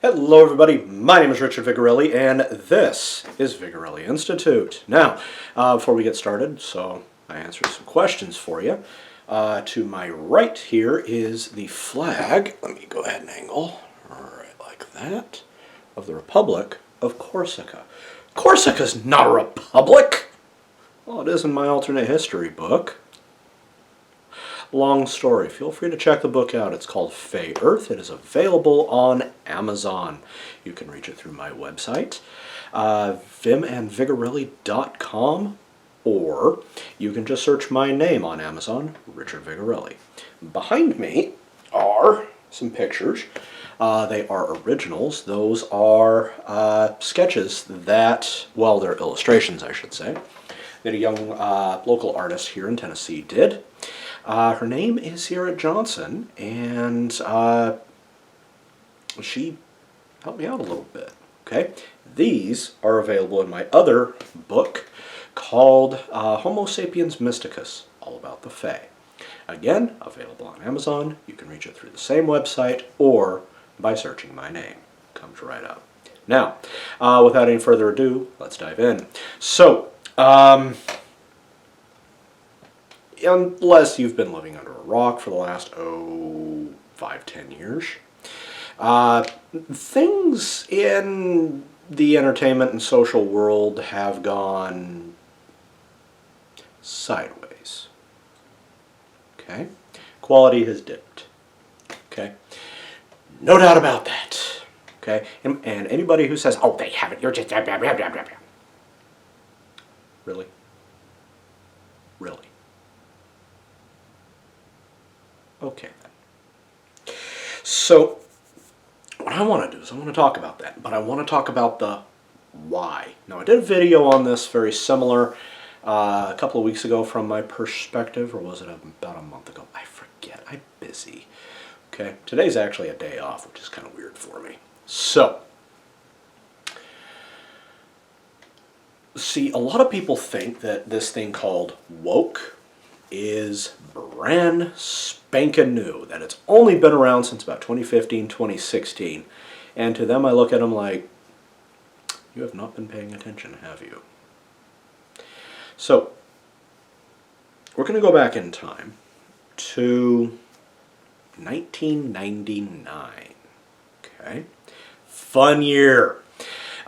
Hello everybody, my name is Richard Vigorelli and this is Vigorelli Institute. Now, before we get started, so I answer some questions for you. To my right here is the flag, let me go ahead and angle, right like that, of the Republic of Corsica. Corsica's not a republic! Well, it is in my alternate history book. Long story. Feel free to check the book out. It's called Fey Earth. It is available on Amazon. You can reach it through my website, vimandvigorelli.com, or you can just search my name on Amazon, Richard Vigorelli. Behind me are some pictures. They are originals. Those are sketches that, well, they're illustrations, I should say, that a young local artist here in Tennessee did. Her name is Sierra Johnson, and she helped me out a little bit. Okay, these are available in my other book called Homo Sapiens Mysticus, all about the Fae. Again, available on Amazon. You can reach it through the same website or by searching my name. Comes right up. Now, without any further ado, let's dive in. So, unless you've been living under a rock for the last, 5-10 years, things in the entertainment and social world have gone sideways. Okay? Quality has dipped. Okay? No doubt about that. Okay? And anybody who says, oh, they haven't, you're just blah, blah, blah, blah, blah. Really? Really? Okay then. So, what I want to do is I want to talk about that, but I want to talk about the why. Now, I did a video on this very similar a couple of weeks ago from my perspective, or was it about a month ago? I forget. I'm busy. Okay, today's actually a day off, which is kind of weird for me. So, see, a lot of people think that this thing called woke is brand spanking new, that it's only been around since about 2015, 2016. And to them I look at them like, you have not been paying attention, have you? So, we're going to go back in time to 1999. Okay? Fun year.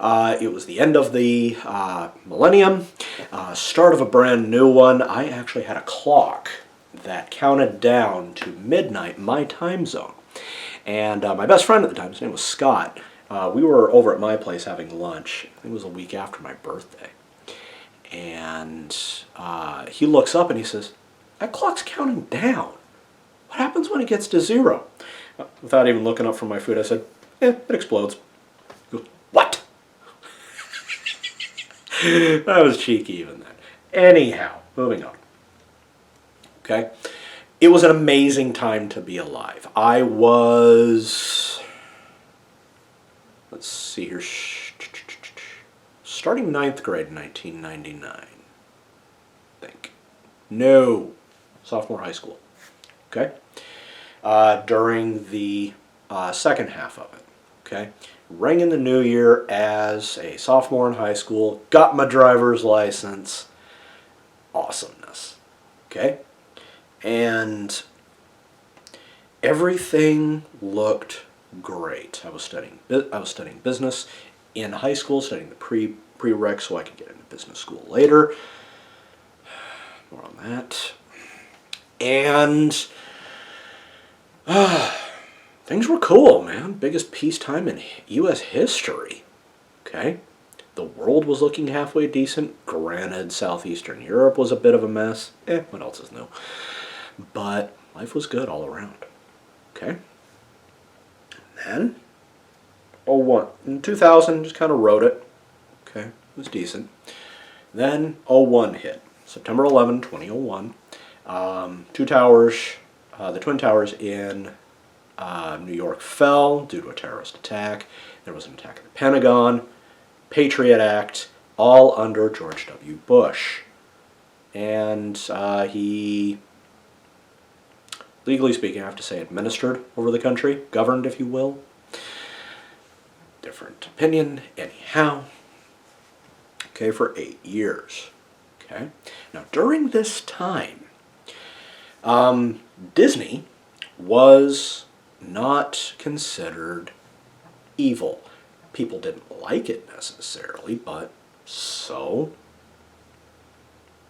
It was the end of the millennium, start of a brand new one. I actually had a clock that counted down to midnight, my time zone. And my best friend at the time, his name was Scott, we were over at my place having lunch. I think it was a week after my birthday. And he looks up and he says, that clock's counting down. What happens when it gets to 0? Without even looking up from my food, I said, it explodes. He goes, what? That was cheeky even then. Anyhow, moving on. Okay? It was an amazing time to be alive. I was, let's see here, starting 9th grade in 1999, I think. No, sophomore high school. Okay? During the second half of it. Okay? Rang in the new year as a sophomore in high school, got my driver's license. Awesomeness. Okay? And everything looked great. I was studying business in high school, studying the prereq so I could get into business school later. More on that. And things were cool, man. Biggest peacetime in U.S. history. Okay? The world was looking halfway decent. Granted, Southeastern Europe was a bit of a mess. What else is new? But life was good all around. Okay? And then, in 2000, just kind of wrote it. Okay? It was decent. Then, 01 hit. September 11, 2001. The Twin Towers in New York fell due to a terrorist attack. There was an attack at the Pentagon, Patriot Act, all under George W. Bush. And he, legally speaking, I have to say, administered over the country, governed, if you will. Different opinion, anyhow. Okay, for 8 years. Okay, now during this time, Disney was not considered evil. People didn't like it necessarily, but so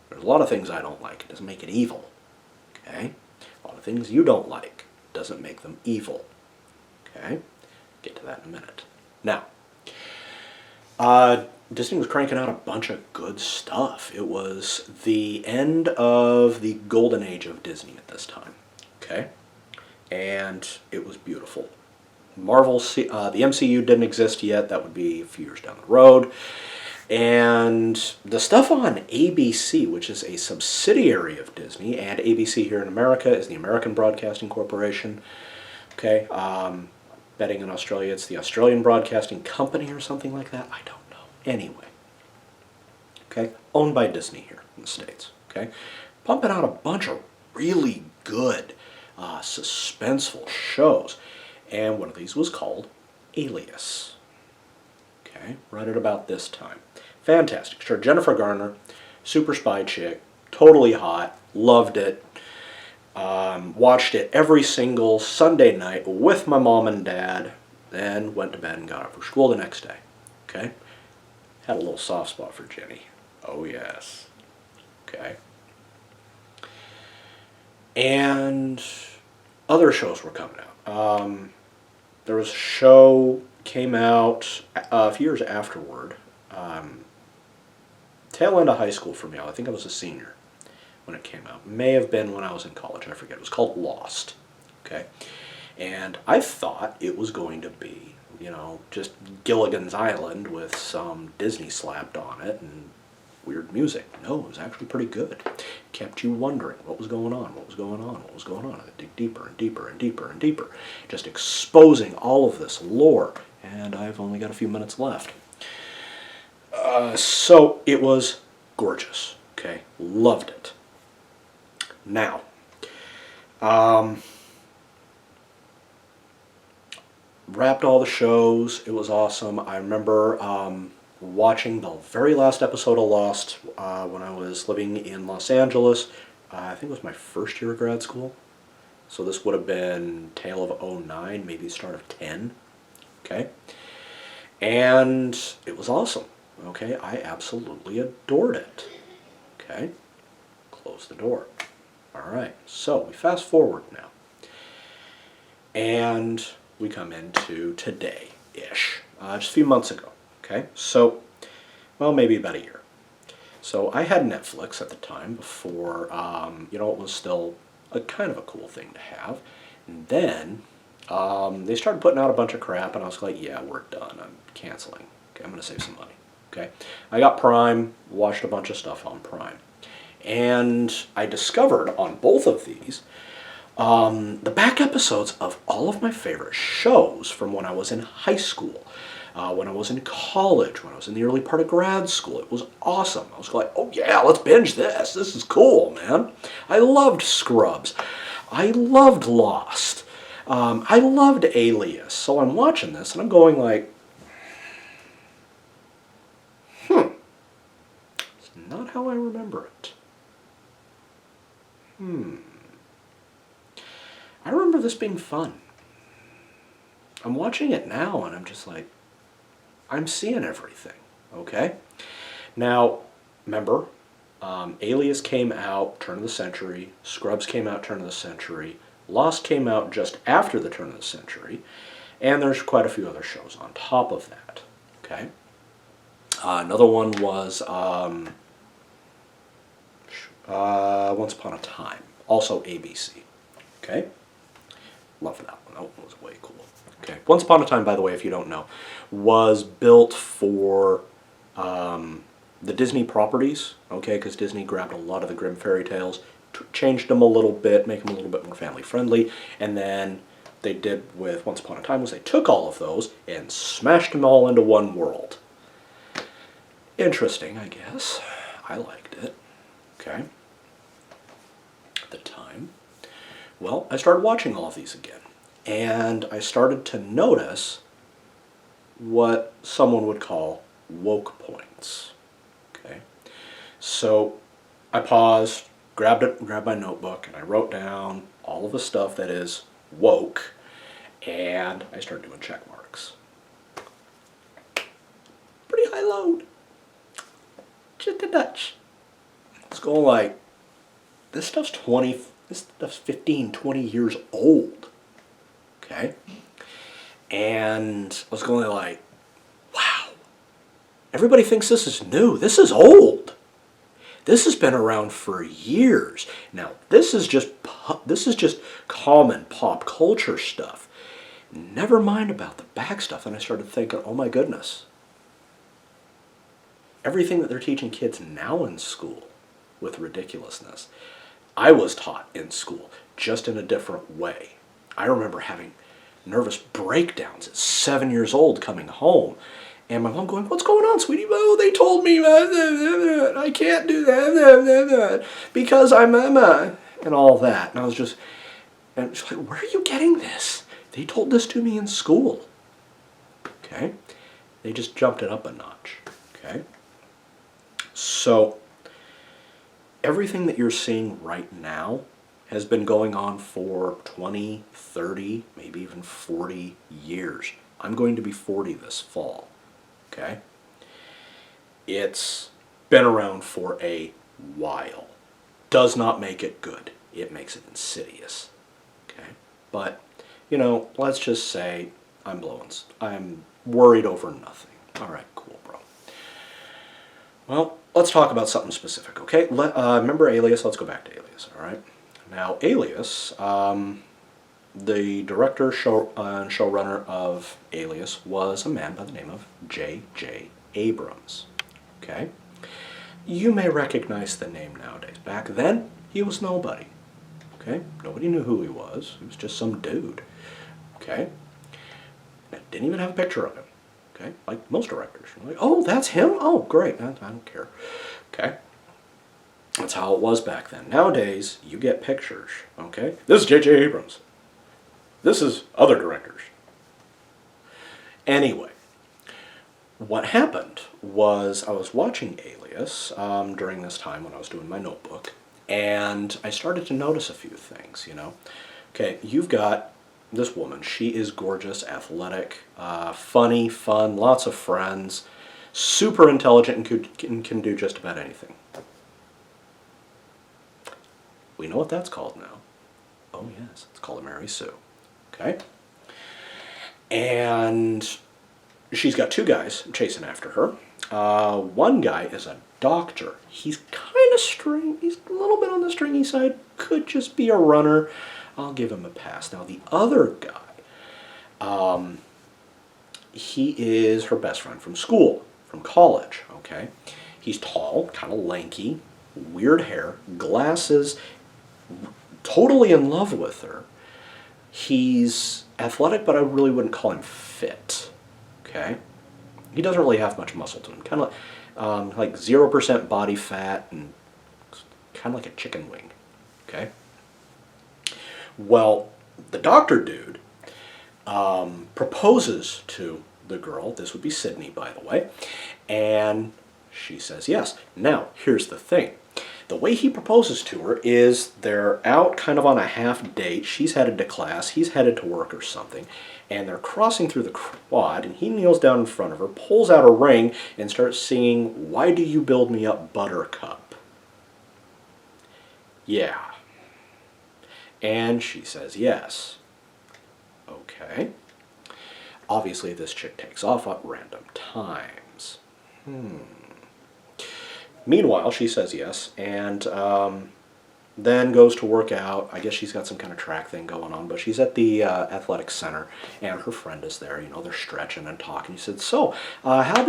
there's a lot of things I don't like. It doesn't make it evil. Okay? A lot of things you don't like doesn't make them evil. Okay? Get to that in a minute. Now, Disney was cranking out a bunch of good stuff. It was the end of the golden age of Disney at this time. Okay? And it was beautiful. The MCU didn't exist yet. That would be a few years down the road. And the stuff on ABC, which is a subsidiary of Disney, and ABC here in America is the American Broadcasting Corporation. Okay, betting in Australia it's the Australian Broadcasting Company or something like that. I don't know. Anyway, okay, owned by Disney here in the States. Okay, pumping out a bunch of really good suspenseful shows, and one of these was called Alias. Okay, right at about this time. Fantastic. Sure, Jennifer Garner, super spy chick, totally hot, loved it. Watched it every single Sunday night with my mom and dad, then went to bed and got up for school the next day. Okay? Had a little soft spot for Jenny. Oh, yes. Okay? And other shows were coming out. There was a show came out a few years afterward. Tail end of high school for me. I think I was a senior when it came out. May have been when I was in college. I forget. It was called Lost. Okay, and I thought it was going to be, just Gilligan's Island with some Disney slapped on it and weird music. No, it was actually pretty good. Kept you wondering what was going on, what was going on, what was going on. I dig deeper and deeper and deeper and deeper, just exposing all of this lore. And I've only got a few minutes left. So it was gorgeous. Okay, loved it. Now, wrapped all the shows. It was awesome. I remember watching the very last episode of Lost when I was living in Los Angeles. I think it was my first year of grad school. So this would have been tail of '09, maybe start of 10. Okay? And it was awesome. Okay? I absolutely adored it. Okay? Close the door. Alright, so we fast forward now. And we come into today-ish. Just a few months ago. Okay? So, well, maybe about a year. So I had Netflix at the time before, it was still a kind of a cool thing to have. And then they started putting out a bunch of crap, and I was like, yeah, we're done. I'm canceling. Okay, I'm going to save some money. Okay, I got Prime, watched a bunch of stuff on Prime. And I discovered on both of these the back episodes of all of my favorite shows from when I was in high school, when I was in college, when I was in the early part of grad school. It was awesome. I was like, oh yeah, let's binge this. This is cool, man. I loved Scrubs. I loved Lost. I loved Alias. So I'm watching this and I'm going like, it's not how I remember it. I remember this being fun. I'm watching it now and I'm just like, I'm seeing everything, okay? Now, remember, Alias came out turn of the century, Scrubs came out turn of the century, Lost came out just after the turn of the century, and there's quite a few other shows on top of that, okay? Another one was Once Upon a Time, also ABC, okay? Love that one. That one was way cool. Okay. Once Upon a Time, by the way, if you don't know, was built for the Disney properties, okay, because Disney grabbed a lot of the Grimm fairy tales, changed them a little bit, make them a little bit more family friendly, and then they did with Once Upon a Time was they took all of those and smashed them all into one world. Interesting, I guess. I liked it. Okay. At the time. Well, I started watching all of these again, and I started to notice what someone would call woke points. Okay, so I paused, grabbed my notebook, and I wrote down all of the stuff that is woke, and I started doing check marks. Pretty high load, just a touch. It's going like, this stuff's 15, 20 years old. Okay, and I was going like, wow, everybody thinks this is new. This is old. This has been around for years. Now, this is just common pop culture stuff. Never mind about the back stuff. And I started thinking, oh my goodness. Everything that they're teaching kids now in school with ridiculousness, I was taught in school, just in a different way. I remember having nervous breakdowns at 7 years old coming home. And my mom going, what's going on, sweetie? Oh, they told me I can't do that because I'm and all that. And I was just, and she's like, where are you getting this? They told this to me in school. Okay? They just jumped it up a notch. Okay? So, everything that you're seeing right now has been going on for 20, 30, maybe even 40 years. I'm going to be 40 this fall. Okay? It's been around for a while. Does not make it good. It makes it insidious. Okay? But, let's just say I'm worried over nothing. All right, cool, bro. Well, let's talk about something specific, okay? Remember Alias? Let's go back to Alias, all right? Now, Alias, the director and showrunner of Alias was a man by the name of J.J. Abrams. Okay? You may recognize the name nowadays. Back then, he was nobody. Okay? Nobody knew who he was. He was just some dude. Okay? And didn't even have a picture of him. Okay? Like most directors. You're like, oh, that's him? Oh, great. I don't care. Okay? That's how it was back then. Nowadays, you get pictures. Okay? This is J.J. Abrams. This is other directors. Anyway, what happened was I was watching Alias during this time when I was doing my notebook, and I started to notice a few things, Okay, you've got this woman. She is gorgeous, athletic, funny, fun, lots of friends, super intelligent, and can do just about anything. We know what that's called now. Oh yes, it's called a Mary Sue. Okay? And she's got two guys chasing after her. One guy is a doctor. He's kind of he's a little bit on the stringy side. Could just be a runner. I'll give him a pass. Now the other guy, he is her best friend from school, from college. Okay? He's tall, kind of lanky, weird hair, glasses, totally in love with her. He's athletic, but I really wouldn't call him fit. Okay? He doesn't really have much muscle to him. Kind of like 0% body fat and kind of like a chicken wing. Okay? Well, the doctor dude proposes to the girl. This would be Sydney, by the way. And she says yes. Now, here's the thing. The way he proposes to her is they're out kind of on a half date. She's headed to class, he's headed to work or something, and they're crossing through the quad, and he kneels down in front of her, pulls out a ring, and starts singing, "Why do you build me up, Buttercup?" Yeah. And she says yes. Okay. Obviously this chick takes off at random times. Meanwhile, she says yes, and then goes to work out. I guess she's got some kind of track thing going on, but she's at the athletic center, and her friend is there. They're stretching and talking. He said, "So, how's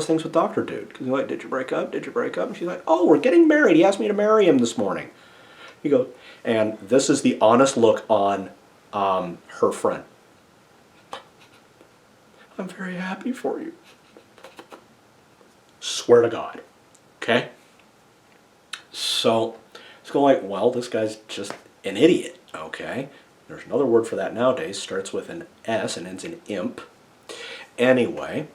things with Doctor Dude?" Because he's like, "Did you break up? Did you break up?" And she's like, "Oh, we're getting married. He asked me to marry him this morning." He goes, and this is the honest look on her friend. "I'm very happy for you." Swear to God. Okay? So, it's going like, well, this guy's just an idiot, okay? There's another word for that nowadays. Starts with an S and ends in imp. Anyway,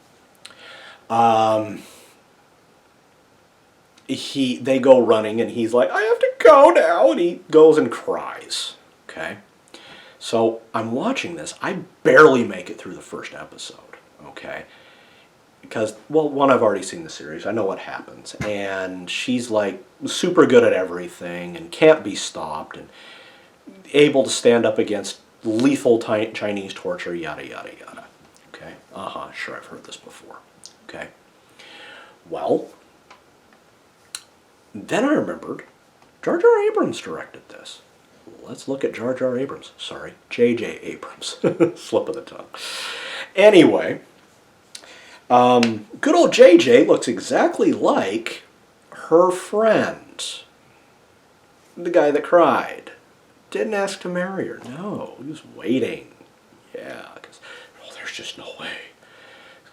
they go running, and he's like, I have to go now, and he goes and cries. Okay? So I'm watching this. I barely make it through the first episode. Okay? Because, well, one, I've already seen the series. I know what happens. And she's like super good at everything and can't be stopped and able to stand up against lethal Chinese torture, yada, yada, yada. Okay? Sure, I've heard this before. Okay? Well, then I remembered Jar Jar Abrams directed this. Let's look at Jar Jar Abrams. Sorry, J.J. Abrams. Slip of the tongue. Anyway, good old J.J. looks exactly like her friend. The guy that cried. Didn't ask to marry her. No, he was waiting. Yeah, because, there's just no way.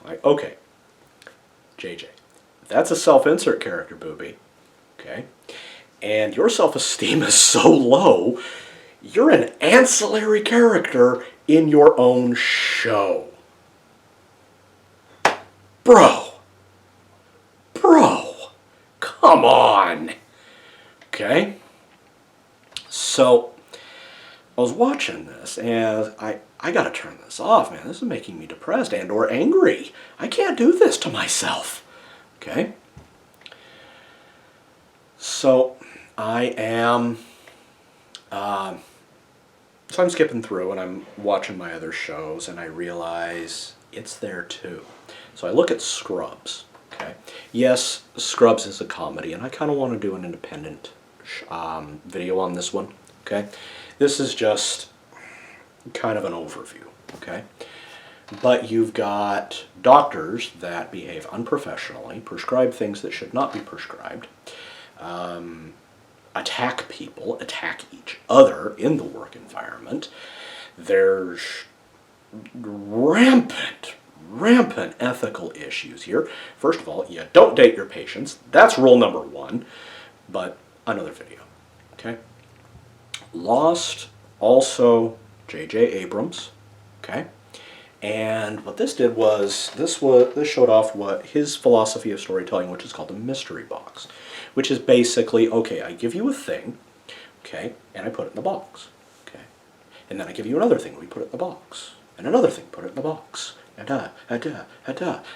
Like, okay, JJ, that's a self-insert character, booby. Okay? And your self-esteem is so low, you're an ancillary character in your own show. Bro, come on. Okay? So, I was watching this, and I gotta turn this off, man. This is making me depressed and or angry. I can't do this to myself. Okay? So, I'm skipping through, and I'm watching my other shows, and I realize it's there too. So I look at Scrubs. Okay? Yes, Scrubs is a comedy, and I kind of want to do an independent video on this one. Okay? This is just kind of an overview. Okay? But you've got doctors that behave unprofessionally, prescribe things that should not be prescribed, attack people, attack each other in the work environment. There's rampant ethical issues here. First of all, you don't date your patients. That's rule number one, but another video. Okay? Lost, also J.J. Abrams. Okay? And what this did was, this showed off what his philosophy of storytelling, which is called a mystery box, which is basically, okay, I give you a thing, okay, and I put it in the box, okay, and then I give you another thing, we put it in the box, and another thing, put it in the box,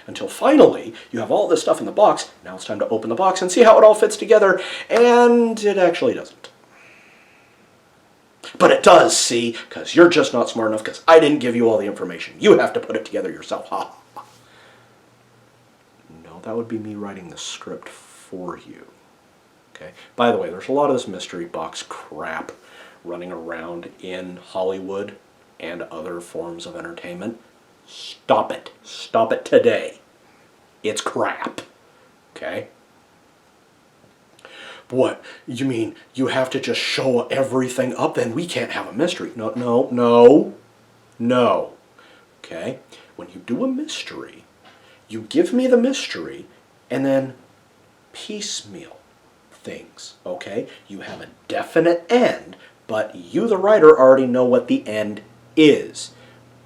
until finally you have all this stuff in the box. Now it's time to open the box and see how it all fits together, and it actually doesn't. But it does, see, because you're just not smart enough, because I didn't give you all the information. You have to put it together yourself. Ha. No, that would be me writing the script for you. Okay. By the way, there's a lot of this mystery box crap running around in Hollywood and other forms of entertainment. Stop it. Stop it today. It's crap. Okay? What? You mean you have to just show everything up? Then we can't have a mystery. No. Okay? When you do a mystery, you give me the mystery and then piecemeal things. Okay? You have a definite end, but you, the writer, already know what the end is.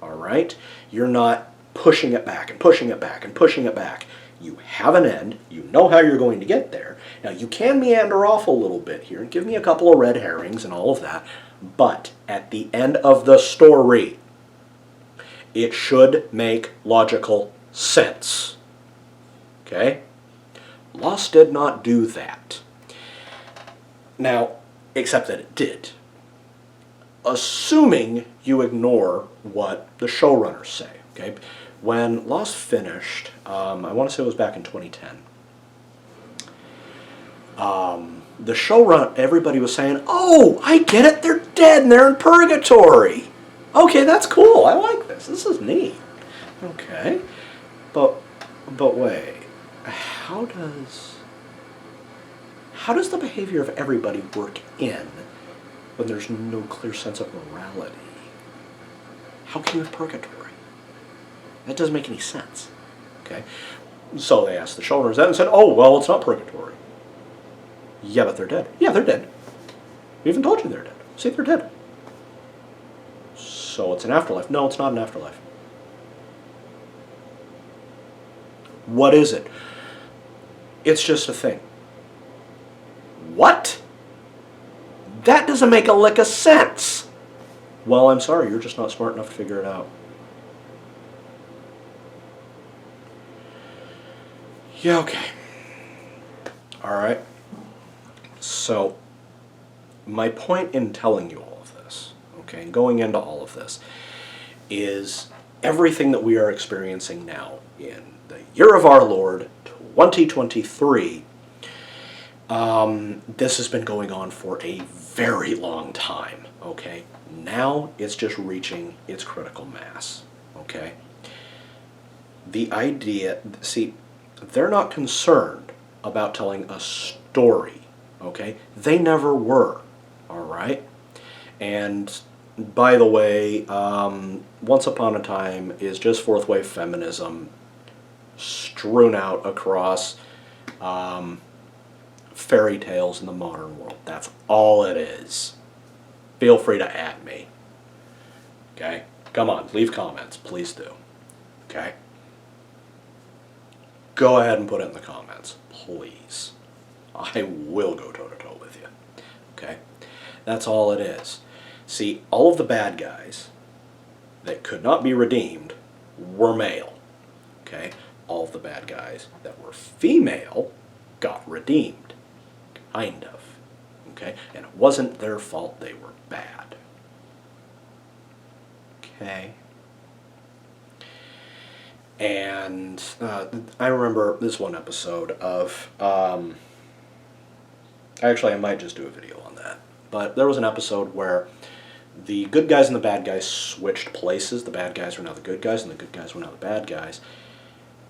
All right? You're not pushing it back and pushing it back and pushing it back. You have an end. You know how you're going to get there. Now, you can meander off a little bit here and give me a couple of red herrings and all of that, but at the end of the story, it should make logical sense. Okay? Lost did not do that. Now, except that it did. Assuming you ignore what the showrunners say. Okay? When Lost finished, I want to say it was back in 2010, the showrunner, everybody was saying, oh, I get it, they're dead and they're in purgatory. Okay, that's cool, I like this, this is neat. Okay, but wait, how does the behavior of everybody work in when there's no clear sense of morality? How can you have purgatory? That doesn't make any sense. Okay? So they asked the showrunners that and said, oh, well, it's not purgatory. Yeah, but they're dead. Yeah, they're dead. We even told you they're dead. See, they're dead. So it's an afterlife. No, it's not an afterlife. What is it? It's just a thing. What? That doesn't make a lick of sense. Well, I'm sorry, you're just not smart enough to figure it out. Yeah, okay. Alright. So, my point in telling you all of this, okay, and going into all of this, is everything that we are experiencing now in the year of our Lord, 2023, this has been going on for a very long time, okay? Now it's just reaching its critical mass, okay? The idea, see, they're not concerned about telling a story, okay? They never were, all right? And by the way, Once Upon a Time is just fourth wave feminism strewn out across fairy tales in the modern world. That's all it is. Feel free to add me. Okay? Come on, leave comments. Please do. Okay? Go ahead and put it in the comments. Please. I will go toe-to-toe with you. Okay? That's all it is. See, all of the bad guys that could not be redeemed were male. Okay? All of the bad guys that were female got redeemed. Kind of. Okay? And it wasn't their fault they were bad. Okay? And I remember this one episode of, actually I might just do a video on that, but there was an episode where the good guys and the bad guys switched places. The bad guys were now the good guys and the good guys were now the bad guys.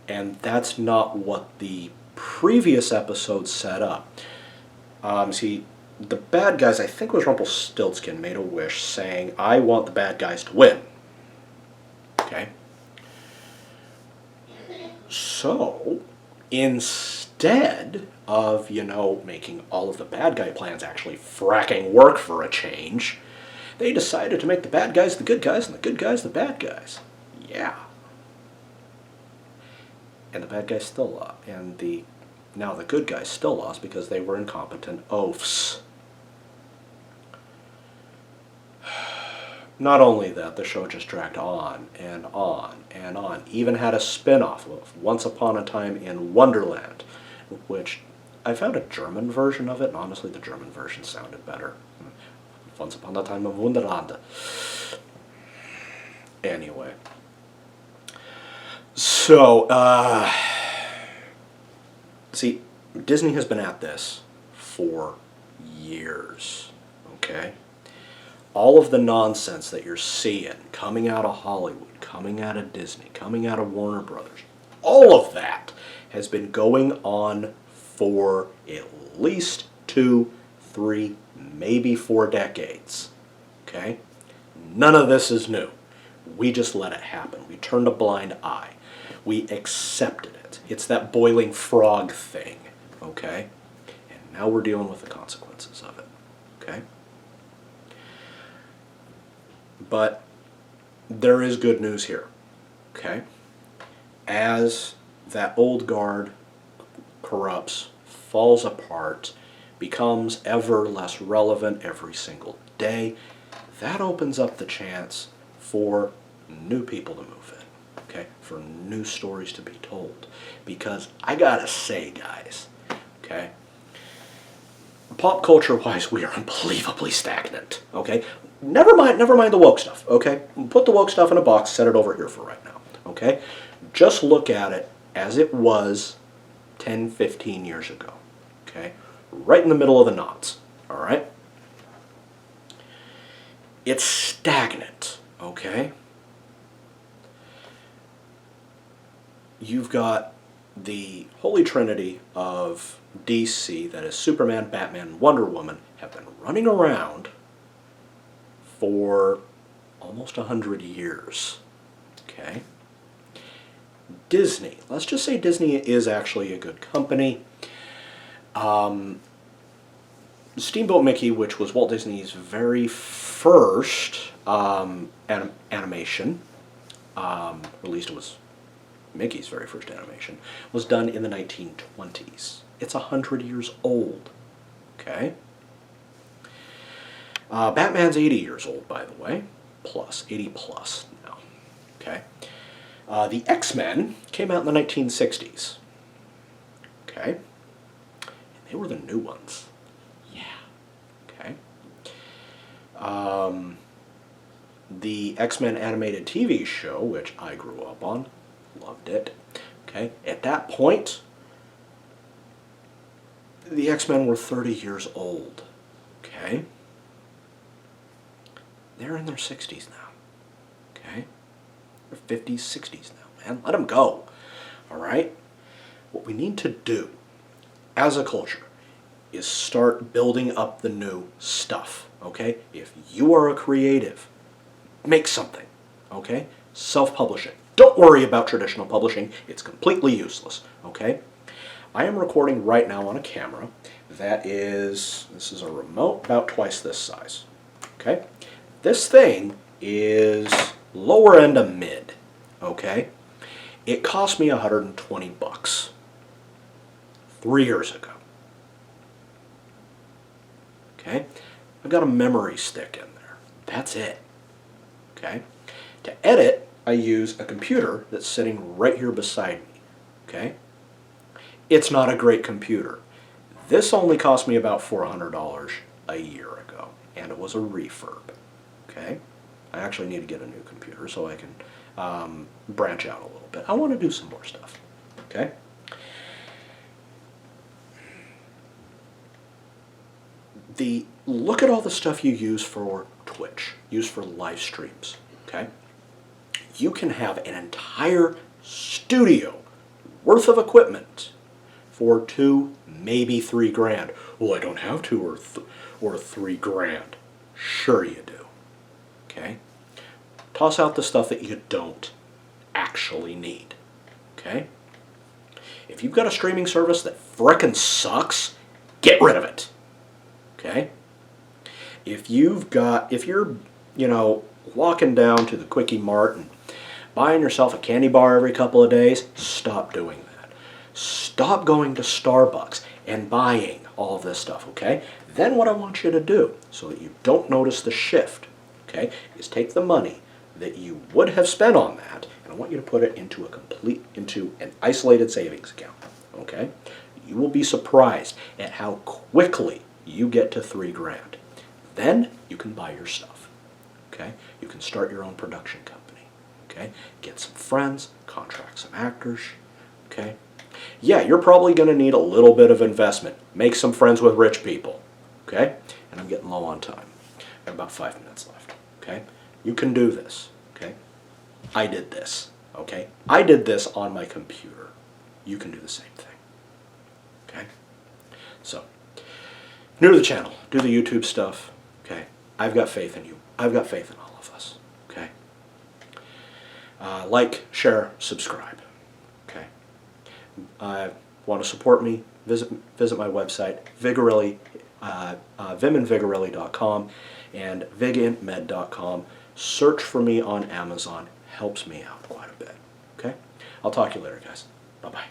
And that's not what the previous episode set up. See, the bad guys, I think it was Rumpelstiltskin, made a wish saying, I want the bad guys to win. Okay? So, instead of, making all of the bad guy plans actually fracking work for a change, they decided to make the bad guys the good guys and the good guys the bad guys. Yeah. And the bad guys still lost. And now the good guys still lost because they were incompetent oafs. Not only that, the show just dragged on and on and on. Even had a spin-off of Once Upon a Time in Wonderland, which I found a German version of it, and honestly the German version sounded better. Once Upon a Time in Wonderland. Anyway. So, see, Disney has been at this for years, okay? All of the nonsense that you're seeing coming out of Hollywood, coming out of Disney, coming out of Warner Brothers, all of that has been going on for at least 2, 3, maybe 4 decades, okay? None of this is new. We just let it happen. We turned a blind eye. We accepted it. It's that boiling frog thing, okay? And now we're dealing with the consequences of it, okay? But there is good news here, okay? As that old guard corrupts, falls apart, becomes ever less relevant every single day, that opens up the chance for new people to move in, okay? For new stories to be told. Because I gotta say, guys, okay? Pop culture-wise, we are unbelievably stagnant, okay? Never mind the woke stuff, okay? Put the woke stuff in a box, set it over here for right now, okay? Just look at it as it was 10, 15 years ago, okay? Right in the middle of the knots, all right? It's stagnant, okay? You've got the Holy Trinity of DC, that is Superman, Batman, Wonder Woman, have been running around for almost 100 years, okay? Disney, let's just say Disney is actually a good company. Steamboat Mickey, which was Walt Disney's very first animation, at least it was Mickey's very first animation, was done in the 1920s. It's 100 years old. Okay? Batman's 80 years old, by the way. 80 plus now. Okay? The X-Men came out in the 1960s. Okay? And they were the new ones. Yeah. Okay? The X-Men animated TV show, which I grew up on, loved it. Okay? At that point, the X-Men were 30 years old. Okay? They're in their 60s now. Okay? They're 50s, 60s now, man. Let them go. All right? What we need to do as a culture is start building up the new stuff. Okay? If you are a creative, make something. Okay? Self-publish it. Don't worry about traditional publishing. It's completely useless. Okay? I am recording right now on a camera that this is a remote about twice this size. Okay? This thing is lower end of mid. Okay? It cost me 120 bucks 3 years ago. Okay? I've got a memory stick in there. That's it. Okay? To edit, I use a computer that's sitting right here beside me. Okay? It's not a great computer. This only cost me about $400 a year ago, and it was a refurb. Okay? I actually need to get a new computer so I can branch out a little bit. I want to do some more stuff. Okay? Look at all the stuff you use for Twitch, use for live streams. Okay? You can have an entire studio worth of equipment for $2, maybe $3 grand. Well, I don't have $2 or $3 grand. Sure you do. Okay? Toss out the stuff that you don't actually need. Okay? If you've got a streaming service that frickin' sucks, get rid of it. Okay? If you're, walking down to the Quickie Mart and buying yourself a candy bar every couple of days, stop doing that. Stop going to Starbucks and buying all of this stuff, okay? Then what I want you to do, so that you don't notice the shift, okay, is take the money that you would have spent on that, and I want you to put it into an isolated savings account, okay? You will be surprised at how quickly you get to $3 grand. Then you can buy your stuff, okay? You can start your own production company, okay? Get some friends, contract some actors, okay? Yeah, you're probably going to need a little bit of investment. Make some friends with rich people, okay? And I'm getting low on time. I've got about 5 minutes left, okay? You can do this, okay? I did this, okay? I did this on my computer. You can do the same thing, okay? So, new to the channel, do the YouTube stuff, okay? I've got faith in you. I've got faith in all of us, okay? Like, share, subscribe, okay? Want to support me? Visit my website, Vigorelli, vimandvigorelli.com and vigintmed.com. Search for me on Amazon. Helps me out quite a bit, okay? I'll talk to you later, guys. Bye-bye.